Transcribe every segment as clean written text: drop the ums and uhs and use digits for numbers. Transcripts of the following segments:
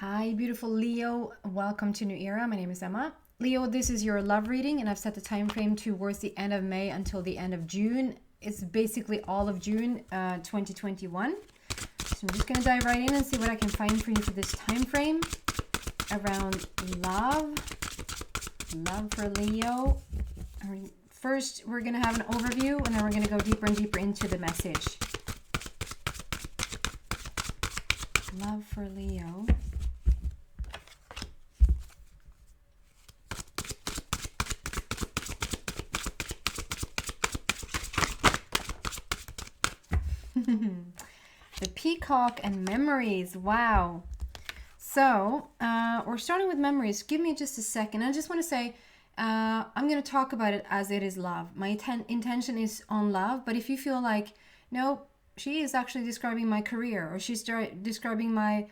Hi, beautiful Leo. Welcome to New Era. My name is Emma. Leo, this is your love reading, and I've set the time frame towards the end of May until the end of June. It's basically all of June 2021. So I'm just going to dive right in and see what I can find for you for this time frame around love. Love for Leo. First, we're going to have an overview, and then we're going to go deeper and deeper into the message. Love for Leo. The peacock and memories. Wow. So we're starting with memories. Give me just a second. I just want to say I'm going to talk about it as it is love. My intention is on love, but if you feel like, no, she is actually describing my career, or she's describing my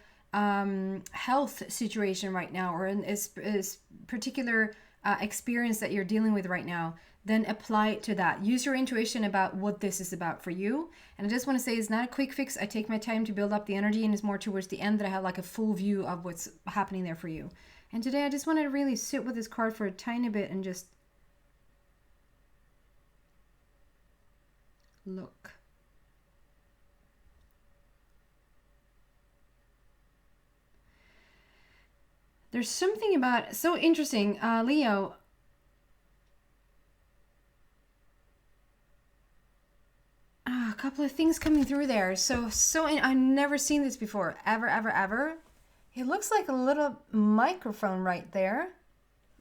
health situation right now, or a particular experience that you're dealing with right now, then apply it to that. Use your intuition about what this is about for you. And I just want to say it's not a quick fix. I take my time to build up the energy, and it's more towards the end that I have like a full view of what's happening there for you. And today I just wanted to really sit with this card for a tiny bit and just look. There's something about, so interesting, Leo. A couple of things coming through there. I've never seen this before, ever. It looks like a little microphone right there,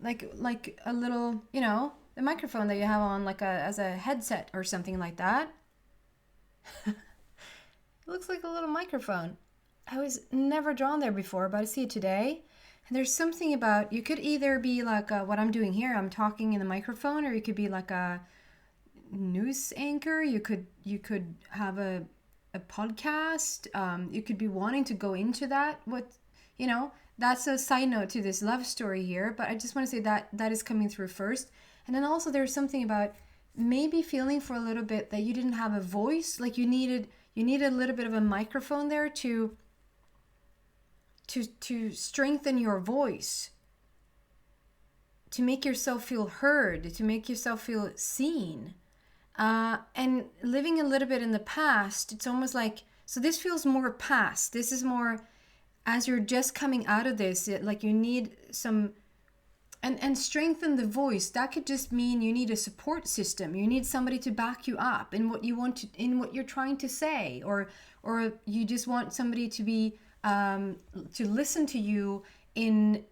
like a little, the microphone that you have on as a headset or something like that. It looks like a little microphone. I was never drawn there before, but I see it today. And there's something about, you could either be like what I'm doing here, I'm talking in the microphone, or you could be like a news anchor. You could have a podcast. You could be wanting to go into that. That's a side note to this love story here, but I just want to say that is coming through first. And then also there's something about maybe feeling for a little bit that you didn't have a voice, like you needed a little bit of a microphone there to strengthen your voice, to make yourself feel heard, to make yourself feel seen. And living a little bit in the past, it's almost like, so this feels more past. This is more as you're just coming out of this, like you need some, and strengthen the voice. That could just mean you need a support system. You need somebody to back you up in what you want to, in what you're trying to say, or you just want somebody to be, to listen to you in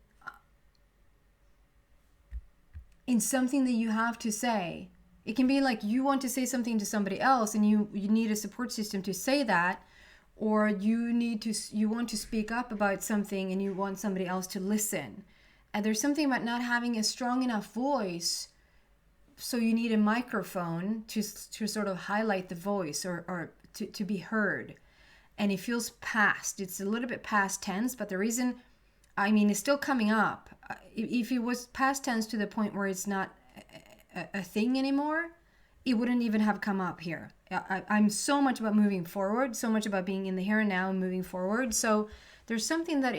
something that you have to say. It can be like you want to say something to somebody else, and you need a support system to say that, or you want to speak up about something and you want somebody else to listen. And there's something about not having a strong enough voice, so you need a microphone to sort of highlight the voice, or to be heard. And it feels past. It's a little bit past tense, but the reason, it's still coming up. If it was past tense to the point where it's not a thing anymore, it wouldn't even have come up here. I'm so much about moving forward, so much about being in the here and now and moving forward. So there's something to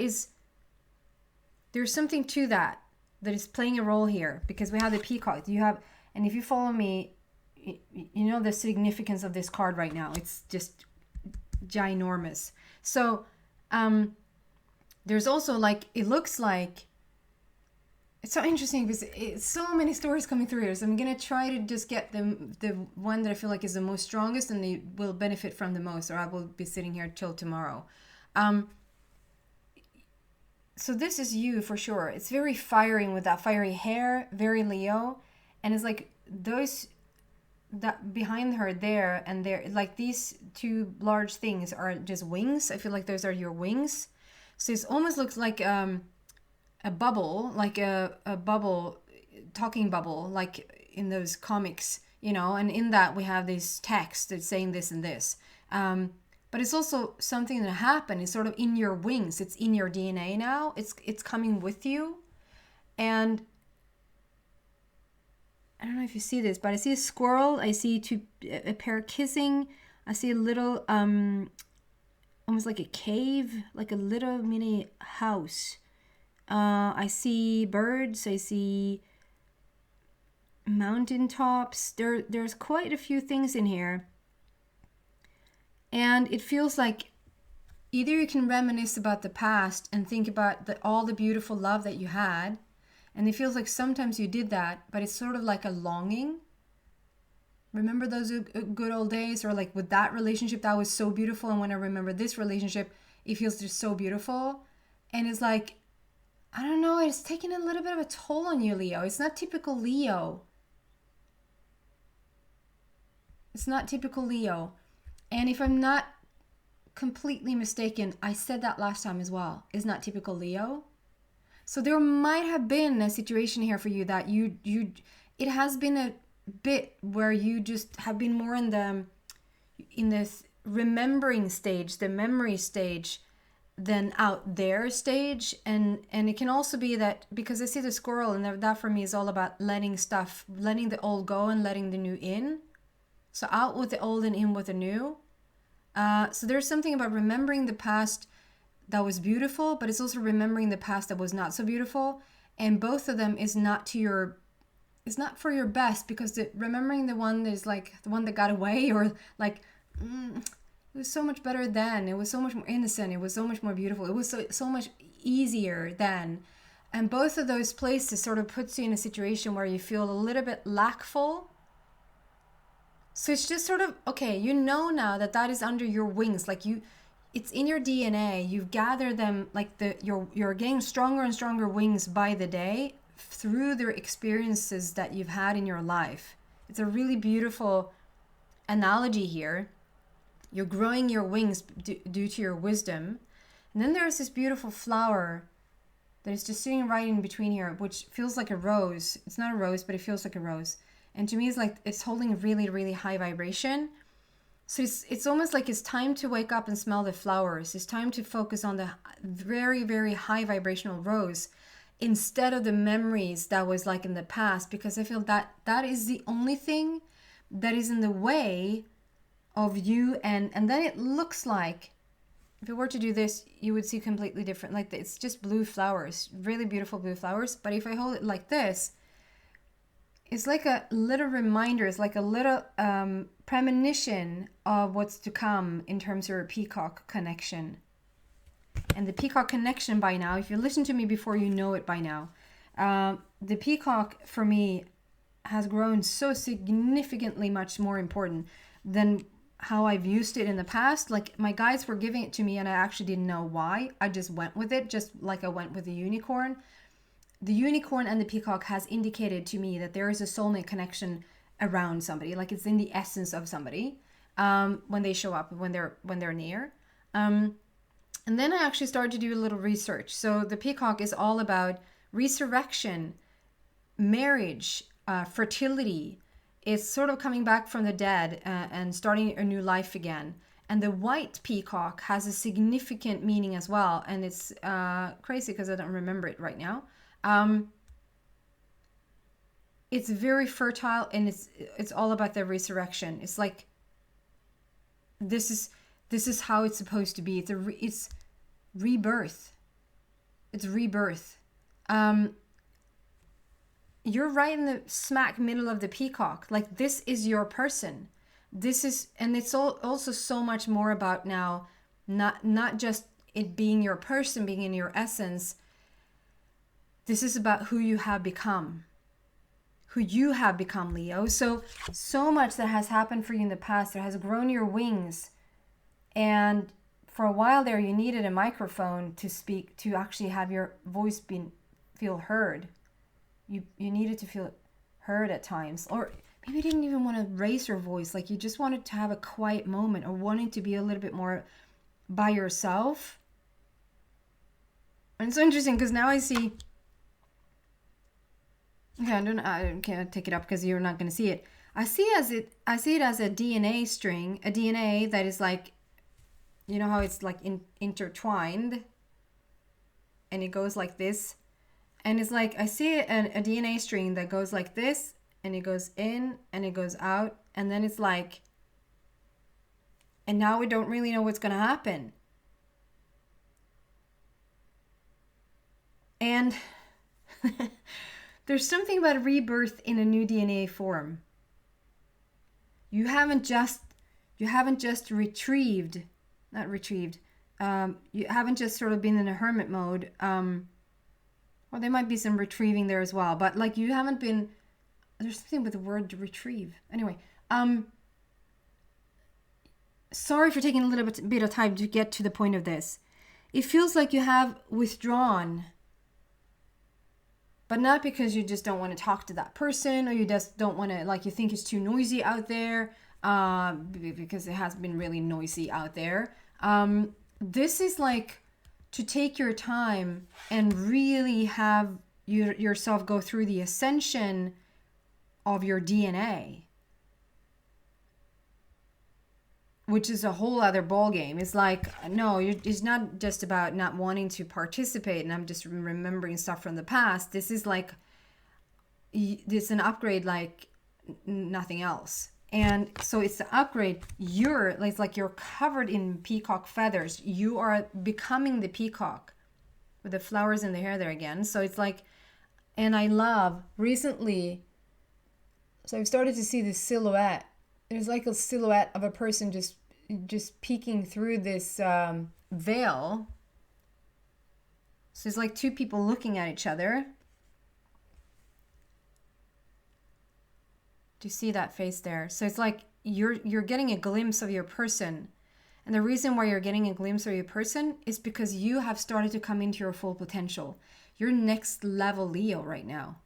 that is playing a role here, because we have the peacock. And if you follow me, you know the significance of this card right now. It's just ginormous. So there's also it looks like, it's so interesting because it's so many stories coming through here. So I'm going to try to just get the one that I feel like is the most strongest and they will benefit from the most, or I will be sitting here till tomorrow. So this is you for sure. It's very firing with that fiery hair, very Leo. And it's like those, that behind her there and there, like these two large things are just wings. I feel like those are your wings. So it almost looks like a bubble, like a bubble, talking bubble, like in those comics, and in that we have this text that's saying this and this. But it's also something that happened. It's sort of in your wings. It's in your DNA now. It's coming with you. And I don't know if you see this, but I see a squirrel. I see a pair kissing. I see a little, almost almost like a cave, like a little mini house. I see birds, I see mountaintops. There's quite a few things in here. And it feels like either you can reminisce about the past and think about all the beautiful love that you had. And it feels like sometimes you did that, but it's sort of like a longing. Remember those good old days? Or like with that relationship, that was so beautiful. And when I remember this relationship, it feels just so beautiful. And it's like, I don't know, it's taking a little bit of a toll on you, Leo. It's not typical Leo. It's not typical Leo. And if I'm not completely mistaken, I said that last time as well. It's not typical Leo. So there might have been a situation here for you that it has been a bit where you just have been more in this remembering stage, the memory stage, than out there stage. And it can also be that, because I see the squirrel, and that for me is all about letting the old go and letting the new in. So out with the old and in with the new. So there's something about remembering the past that was beautiful, but it's also remembering the past that was not so beautiful. And both of them is not for your best, because remembering the one that is like the one that got away, or like, it was so much better then. It was so much more innocent. It was so much more beautiful. It was so much easier then. And both of those places sort of puts you in a situation where you feel a little bit lackful. So it's just sort of, okay, you know now that is under your wings. Like it's in your DNA. You've gathered them, like you're getting stronger and stronger wings by the day through the experiences that you've had in your life. It's a really beautiful analogy here. You're growing your wings due to your wisdom. And then there's this beautiful flower that is just sitting right in between here, which feels like a rose. It's not a rose, but it feels like a rose. And to me, it's like it's holding a really, really high vibration. So it's almost like it's time to wake up and smell the flowers. It's time to focus on the very, very high vibrational rose instead of the memories that was like in the past, because I feel that is the only thing that is in the way of you. And then it looks like, if you were to do this, you would see completely different. Like it's just blue flowers, really beautiful blue flowers. But if I hold it like this, it's like a little reminder. It's like a little premonition of what's to come in terms of your peacock connection. And the peacock connection, by now, if you listen to me before, you know it by now. The peacock for me has grown so significantly much more important than how I've used it in the past. Like my guides were giving it to me and I actually didn't know why. I just went with it, just like I went with the unicorn. The unicorn and the peacock has indicated to me that there is a soulmate connection around somebody. Like it's in the essence of somebody when they show up, when they're near. And then I actually started to do a little research. So the peacock is all about resurrection, marriage, fertility. It's sort of coming back from the dead and starting a new life again. And the white peacock has a significant meaning as well. And it's crazy because I don't remember it right now. It's very fertile, and it's all about the resurrection. It's like this is how it's supposed to be. It's rebirth. It's rebirth. You're right in the smack middle of the peacock. Like this is your person. And it's also so much more about now, not just it being your person, being in your essence. This is about who you have become. Who you have become, Leo. So much that has happened for you in the past that has grown your wings. And for a while there, you needed a microphone to speak, to actually have your voice feel heard. You needed to feel heard at times. Or maybe you didn't even want to raise your voice. Like you just wanted to have a quiet moment, or wanting to be a little bit more by yourself. And it's so interesting because now I see... Okay, I can't take it up because you're not going to see it. I see it as a DNA string, a DNA that is like, you know how it's like intertwined, and it goes like this, and it's like I see a DNA string that goes like this, and it goes in and it goes out, and then it's like, and now we don't really know what's going to happen. And there's something about rebirth in a new DNA form. You haven't just retrieved, not retrieved. You haven't just sort of been in a hermit mode. Well, there might be some retrieving there as well, but like you haven't been. There's something with the word retrieve. Anyway, sorry for taking a little bit of time to get to the point of this. It feels like you have withdrawn, but not because you just don't want to talk to that person, or you just don't want to, like, you think it's too noisy out there, because it has been really noisy out there. This is like to take your time and really have yourself go through the ascension of your DNA, which is a whole other ball game. It's like, no, it's not just about not wanting to participate and I'm just remembering stuff from the past. This is like, it's an upgrade like nothing else. And so it's the upgrade. It's like you're covered in peacock feathers. You are becoming the peacock with the flowers in the hair there again. So it's like, and I love recently, so I've started to see this silhouette. There's like a silhouette of a person just peeking through this veil. So it's like two people looking at each other. Do you see that face there? So it's like you're getting a glimpse of your person. And the reason why you're getting a glimpse of your person is because you have started to come into your full potential. You're next level Leo right now.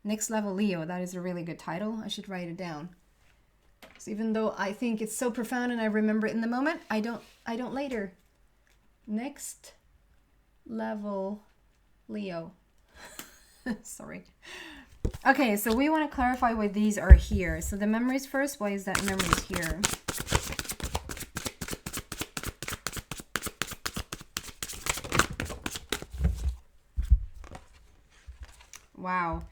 Next level Leo, that is a really good title. I should write it down. So even though I think it's so profound and I remember it in the moment, I don't later. Next level Leo. Sorry. Okay, so we want to clarify why these are here. So the memories first. Why is that memories here? Wow.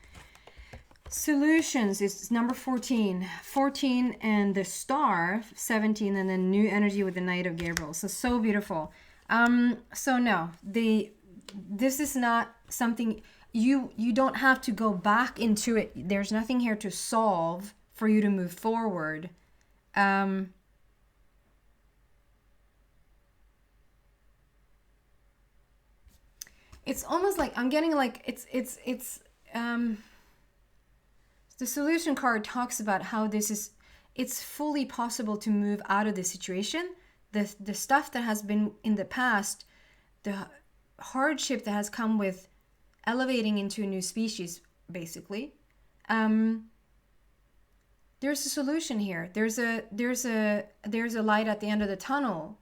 Solutions is number 14. 14 and the star, 17, and then new energy with the Knight of Gabriel. So beautiful. So no, this is not something you don't have to go back into it. There's nothing here to solve for you to move forward. It's almost like I'm getting like it's the solution card talks about how it's fully possible to move out of the situation. The stuff that has been in the past, the hardship that has come with elevating into a new species, basically. There's a solution here. There's a light at the end of the tunnel.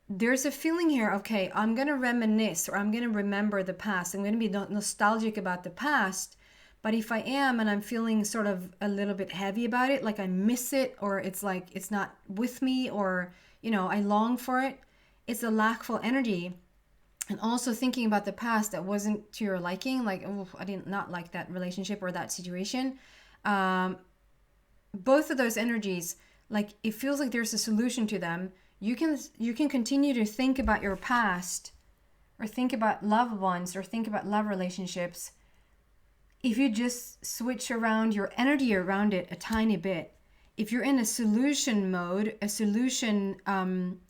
There's a feeling here, okay, I'm going to reminisce, or I'm going to remember the past. I'm going to be nostalgic about the past. But if I am, and I'm feeling sort of a little bit heavy about it, like I miss it, or it's like it's not with me, or, I long for it, it's a lackful energy. And also thinking about the past that wasn't to your liking, like, oh, I did not like that relationship or that situation. Both of those energies, like, it feels like there's a solution to them. You can continue to think about your past, or think about loved ones, or think about love relationships, if you just switch around your energy around it a tiny bit. If you're in a solution mode, a solution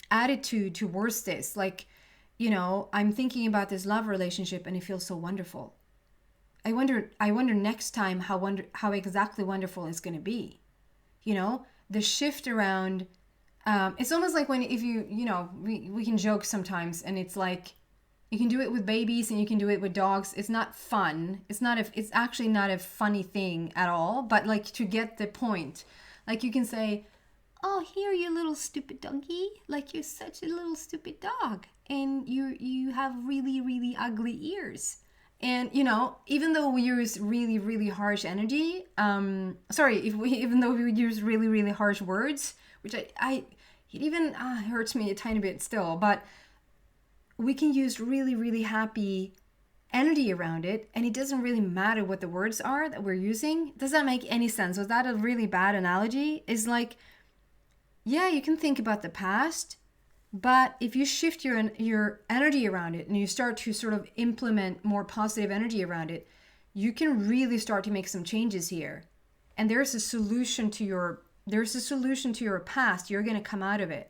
attitude towards this, like, I'm thinking about this love relationship and it feels so wonderful. I wonder next time how exactly wonderful it's going to be. The shift around, it's almost like if we can joke sometimes, and it's like, you can do it with babies and you can do it with dogs. It's not fun. It's actually not a funny thing at all, but like, to get the point, like, you can say, oh, here, you little stupid donkey, like, you're such a little stupid dog, and you have really, really ugly ears. And, even though we use really, really harsh energy, even though we use really, really harsh words, which it even hurts me a tiny bit still, but we can use really, really happy energy around it, and it doesn't really matter what the words are that we're using. Does that make any sense? Was that a really bad analogy? It's like, yeah, you can think about the past, But if you shift your energy around it and you start to sort of implement more positive energy around it, you can really start to make some changes here. And there's a solution to your past. You're going to come out of it.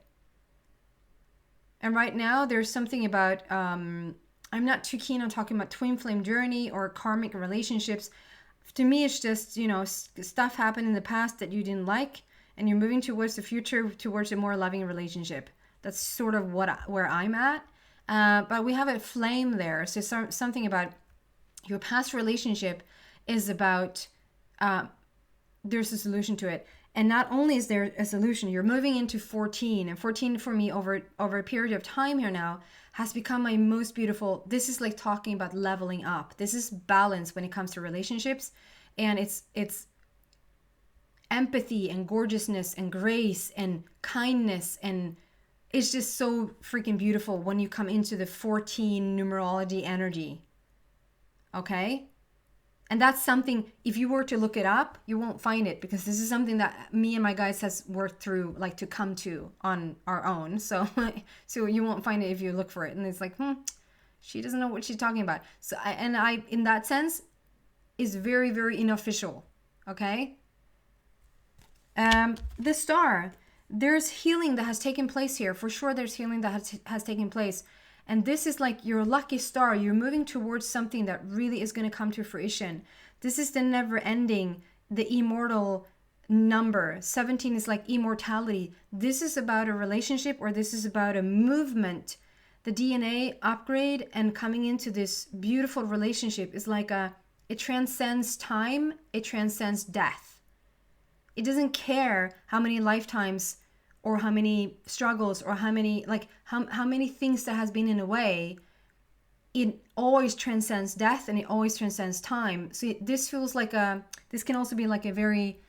And right now there's something about I'm not too keen on talking about twin flame journey or karmic relationships. To me, it's just, stuff happened in the past that you didn't like, and you're moving towards the future, towards a more loving relationship. That's sort of where I'm at. But we have a flame there. So something about your past relationship is about, there's a solution to it. And not only is there a solution, you're moving into 14. And 14 for me over a period of time here now has become my most beautiful. This is like talking about leveling up. This is balance when it comes to relationships. And it's empathy and gorgeousness and grace and kindness, and it's just so freaking beautiful when you come into the 14 numerology energy. Okay? And that's something, if you were to look it up, you won't find it, because this is something that me and my guys has worked through, like, to come to on our own. So you won't find it if you look for it. And it's like, she doesn't know what she's talking about. So I in that sense, is very, very unofficial. Okay? The star, there's healing that has taken place here. For sure, there's healing that has taken place. And this is like your lucky star. You're moving towards something that really is going to come to fruition. This is the never ending, the immortal number. 17 is like immortality. This is about a relationship, or this is about a movement. The DNA upgrade and coming into this beautiful relationship is like it transcends time. It transcends death. It doesn't care how many lifetimes or how many struggles or how many things that has been in a way. It always transcends death, and it always transcends time. So this feels like this can also be like a very,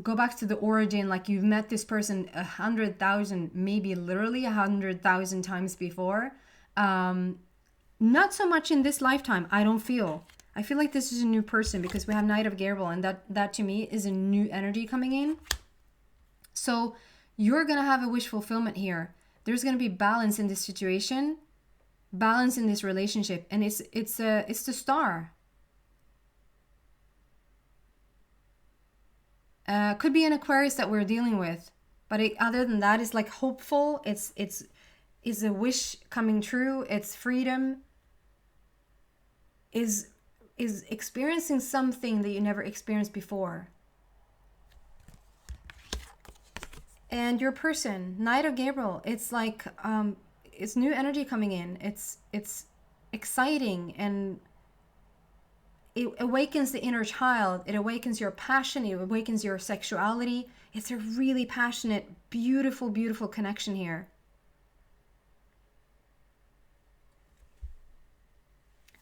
go back to the origin, like you've met this person 100,000, maybe literally 100,000 times before. Not so much in this lifetime, I don't feel. I feel like this is a new person, because we have Knight of Gabriel, and that to me is a new energy coming in. So you're going to have a wish fulfillment here. There's going to be balance in this situation, balance in this relationship, and it's the star. Could be an Aquarius that we're dealing with, but other than that, it's like hopeful. It's a wish coming true. It's freedom. Is experiencing something that you never experienced before. And your person, Knight of Gabriel, it's like it's new energy coming in. It's exciting, and it awakens the inner child. It awakens your passion. It awakens your sexuality. It's a really passionate, beautiful, beautiful connection here.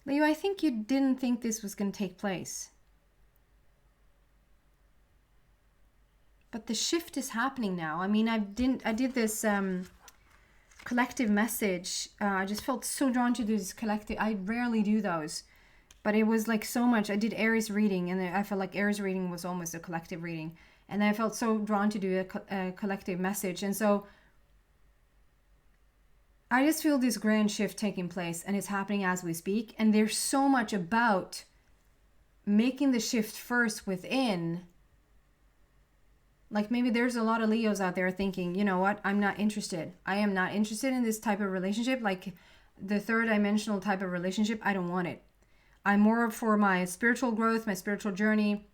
Leo, I think you didn't think this was going to take place. But the shift is happening now. I mean, I did this collective message. I just felt so drawn to do this collective. I rarely do those. But it was like so much. I did Aries reading, and I felt like Aries reading was almost a collective reading. And I felt so drawn to do a collective message. And so I just feel this grand shift taking place, and it's happening as we speak. And there's so much about making the shift first within. Like, maybe there's a lot of Leos out there thinking, you know what, I'm not interested. I am not interested in this type of relationship. Like the third dimensional type of relationship, I don't want it. I'm more for my spiritual growth, my spiritual journey,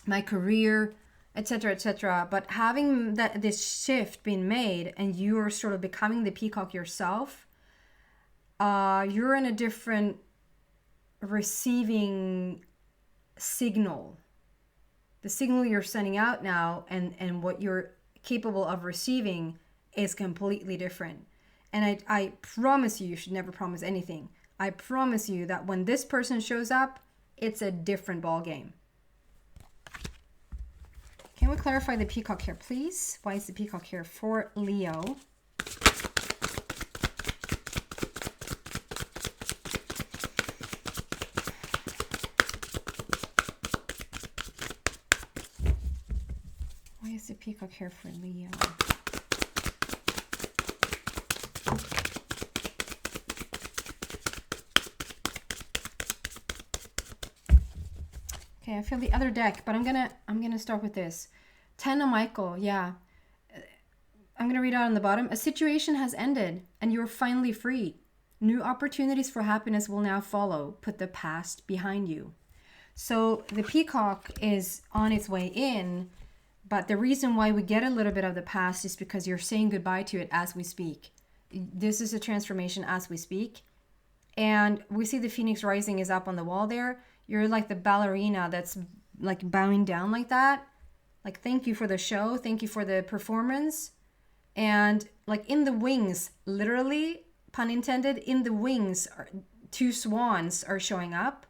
my career, etc., etc. But having this shift being made, and you are sort of becoming the peacock yourself, you're in a different receiving signal. The signal you're sending out now and what you're capable of receiving is completely different. And I promise you should never promise anything. I promise you that when this person shows up, it's a different ball game. Can we clarify the peacock here, please? Why is the peacock here for Leo? Why is the peacock here for Leo? Okay, I feel the other deck, but I'm gonna start with this. Ten of Michael, yeah. I'm gonna read out on the bottom. A situation has ended, and you are finally free. New opportunities for happiness will now follow. Put the past behind you. So the peacock is on its way in, but the reason why we get a little bit of the past is because you're saying goodbye to it as we speak. This is a transformation as we speak. And we see the phoenix rising is up on the wall there. You're like the ballerina that's like bowing down like that. Like, thank you for the show. Thank you for the performance. And like in the wings, literally, pun intended, in the wings, two swans are showing up,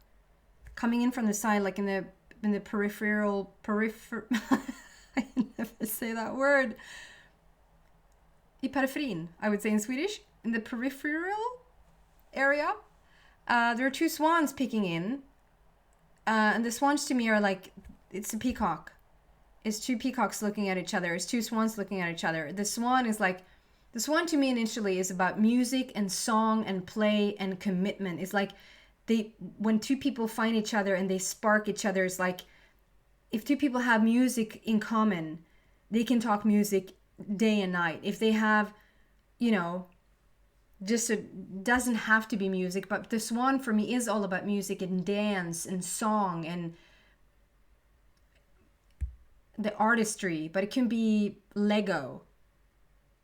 coming in from the side, like in the peripheral. I can never say that word. I periferin, I would say in Swedish, in the peripheral area. There are two swans peeking in, and the swans to me are like, it's a peacock. It's two peacocks looking at each other. It's two swans looking at each other. The swan to me initially is about music and song and play and commitment. It's like when two people find each other and they spark each other, it's like if two people have music in common, they can talk music day and night. If they have, just it doesn't have to be music, but the swan for me is all about music and dance and song and the artistry, but it can be Lego.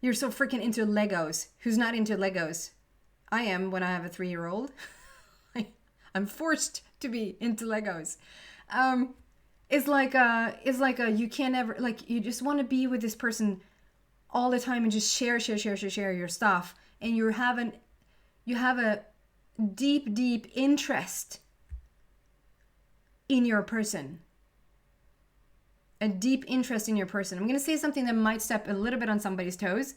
You're so freaking into Legos. Who's not into Legos? I am when I have a 3-year-old. I'm forced to be into Legos. It's like you can't ever, like, you just want to be with this person all the time and just share your stuff. And you have a deep interest in your person. A deep interest in your person. I'm going to say something that might step a little bit on somebody's toes,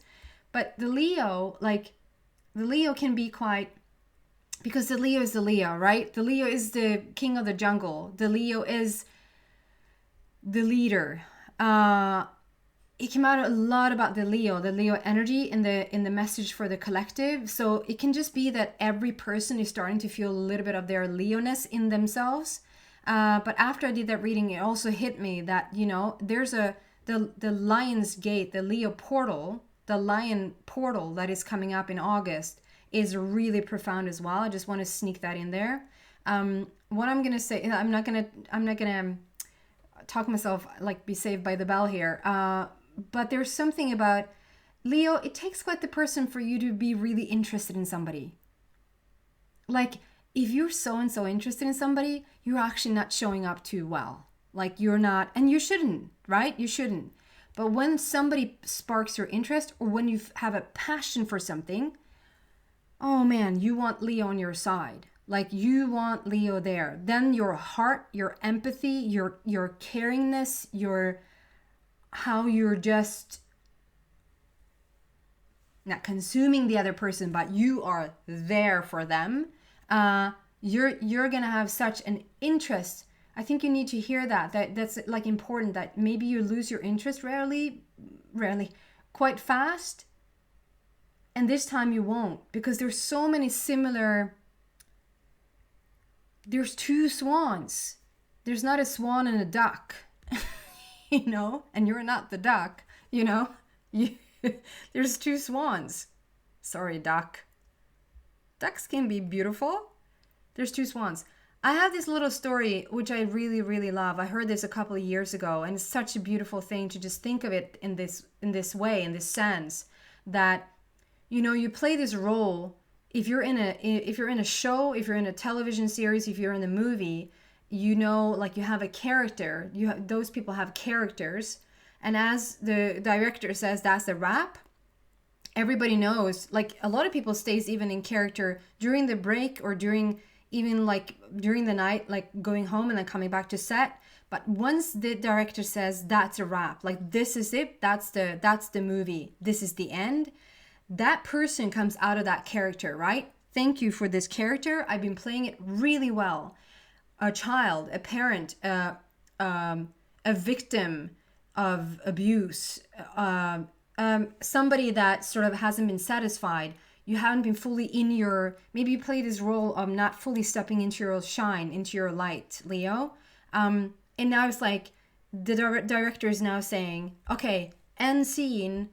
but the Leo can be quite, because the Leo is the Leo, right? The Leo is the king of the jungle. The Leo is the leader. It came out a lot about the Leo energy in the message for the collective. So it can just be that every person is starting to feel a little bit of their Leo-ness in themselves. But after I did that reading, it also hit me that, there's the Lion's Gate, the Leo portal, the Lion portal that is coming up in August is really profound as well. I just want to sneak that in there. What I'm going to say, I'm not going to talk myself like be saved by the bell here. But there's something about Leo, it takes quite the person for you to be really interested in somebody. Like, if you're so and so interested in somebody, you're actually not showing up too well. Like, you're not, and you shouldn't, right? You shouldn't. But when somebody sparks your interest, or when you have a passion for something, oh man, you want Leo on your side. Like, you want Leo there. Then your heart, your empathy, your caringness, how you're just not consuming the other person, but you are there for them. You're gonna have such an interest. I think you need to hear that's like important, that maybe you lose your interest rarely, quite fast, and this time you won't, because there's so many similar. There's two swans. There's not a swan and a duck, and you're not the duck, there's two swans. Sorry, duck. Ducks can be beautiful. There's two swans. I have this little story, which I really, really love. I heard this a couple of years ago, and it's such a beautiful thing to just think of it in this way, in this sense, that, you play this role. If you're in a show, if you're in a television series, if you're in a movie, like you have a character. Those people have characters, and as the director says, that's a wrap. Everybody knows, like, a lot of people stays even in character during the break, or during the night, like going home and then coming back to set. But once the director says that's a wrap, like, this is it, that's the movie, this is the end, that person comes out of that character, right? Thank you for this character. I've been playing it really well. A child, a parent, a victim of abuse, somebody that sort of hasn't been satisfied. you haven't been fully in your, maybe you play this role of not fully stepping into your shine, into your light, Leo. And now it's like the director is now saying, okay, end scene,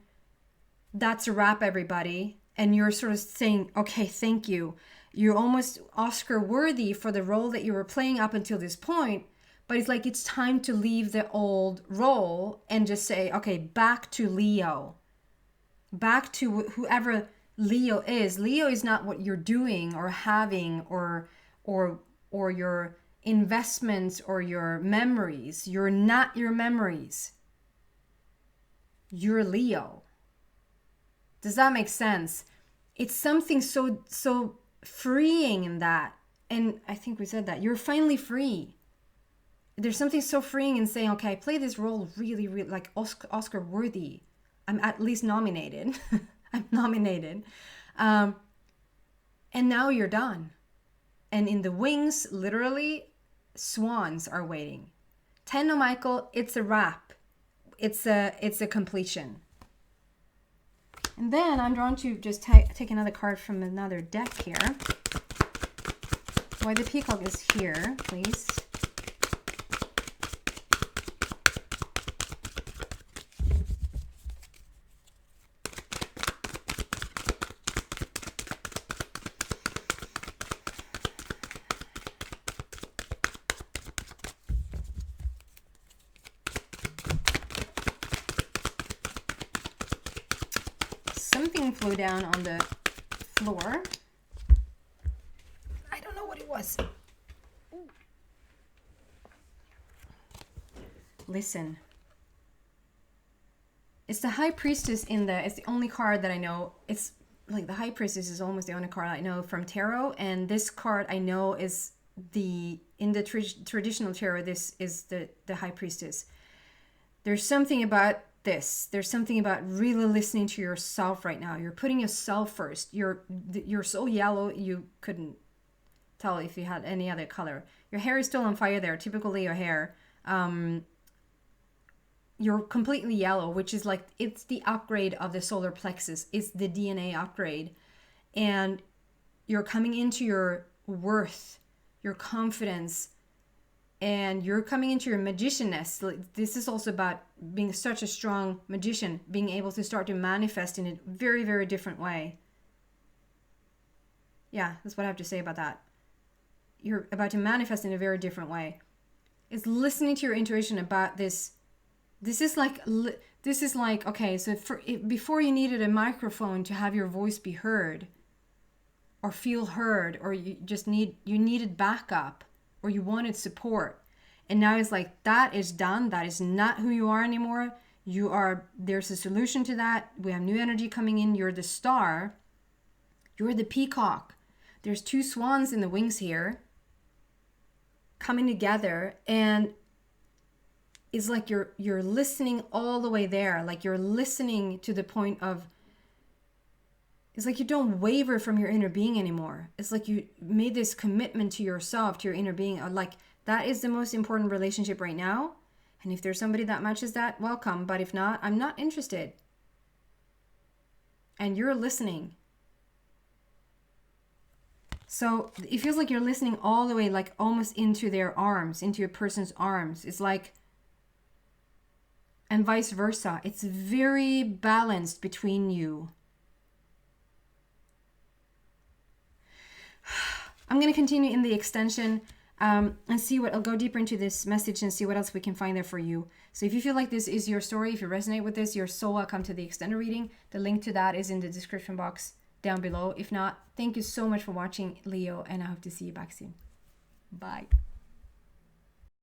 that's a wrap, everybody. And you're sort of saying, okay, thank you. You're almost Oscar worthy for the role that you were playing up until this point. But it's like, it's time to leave the old role and just say, okay, back to Leo. Back to whoever Leo is. Leo is not what you're doing or having or your investments or your memories. You're not your memories. You're Leo. Does that make sense? It's something so freeing in that. And I think we said that. You're finally free. There's something so freeing in saying, okay, I play this role really, really like Oscar worthy. I'm at least nominated. I'm nominated. And now you're done. And in the wings, literally, swans are waiting. 10 of Michael, it's a wrap. It's a completion. And then I'm drawn to just take another card from another deck here. Why the peacock is here, please. Something flew down on the floor. I don't know what it was. Listen. It's the High Priestess it's the only card that I know. It's like the High Priestess is almost the only card I know from tarot. And this card I know is in the traditional tarot, this is the High Priestess. There's something about this. There's something about really listening to yourself right now. You're putting yourself first. You're so yellow you couldn't tell if you had any other color. Your hair is still on fire there. Typically your hair. You're completely yellow, which is like, it's the upgrade of the solar plexus. It's the DNA upgrade. And you're coming into your worth, your confidence, and you're coming into your magicianness. This is also about being such a strong magician, being able to start to manifest in a very, very different way. Yeah, that's what I have to say about that. You're about to manifest in a very different way. It's listening to your intuition about this. This is like, okay, so before you needed a microphone to have your voice be heard or feel heard, or you needed backup, or you wanted support. And now it's like, that is done. That is not who you are anymore. There's a solution to that. We have new energy coming in. You're the star. You're the peacock. There's two swans in the wings here coming together, and it's like you're listening all the way there. Like you're listening to the point of, it's like you don't waver from your inner being anymore. It's like you made this commitment to yourself, to your inner being. Like, that is the most important relationship right now. And if there's somebody that matches that, welcome. But if not, I'm not interested. And you're listening. So it feels like you're listening all the way, like almost into their arms, into a person's arms. It's like, and vice versa. It's very balanced between you. I'm going to continue in the extension and see I'll go deeper into this message and see what else we can find there for you. So if you feel like this is your story, if you resonate with this, you're so welcome to the extended reading. The link to that is in the description box down below. If not, thank you so much for watching, Leo, and I hope to see you back soon. Bye.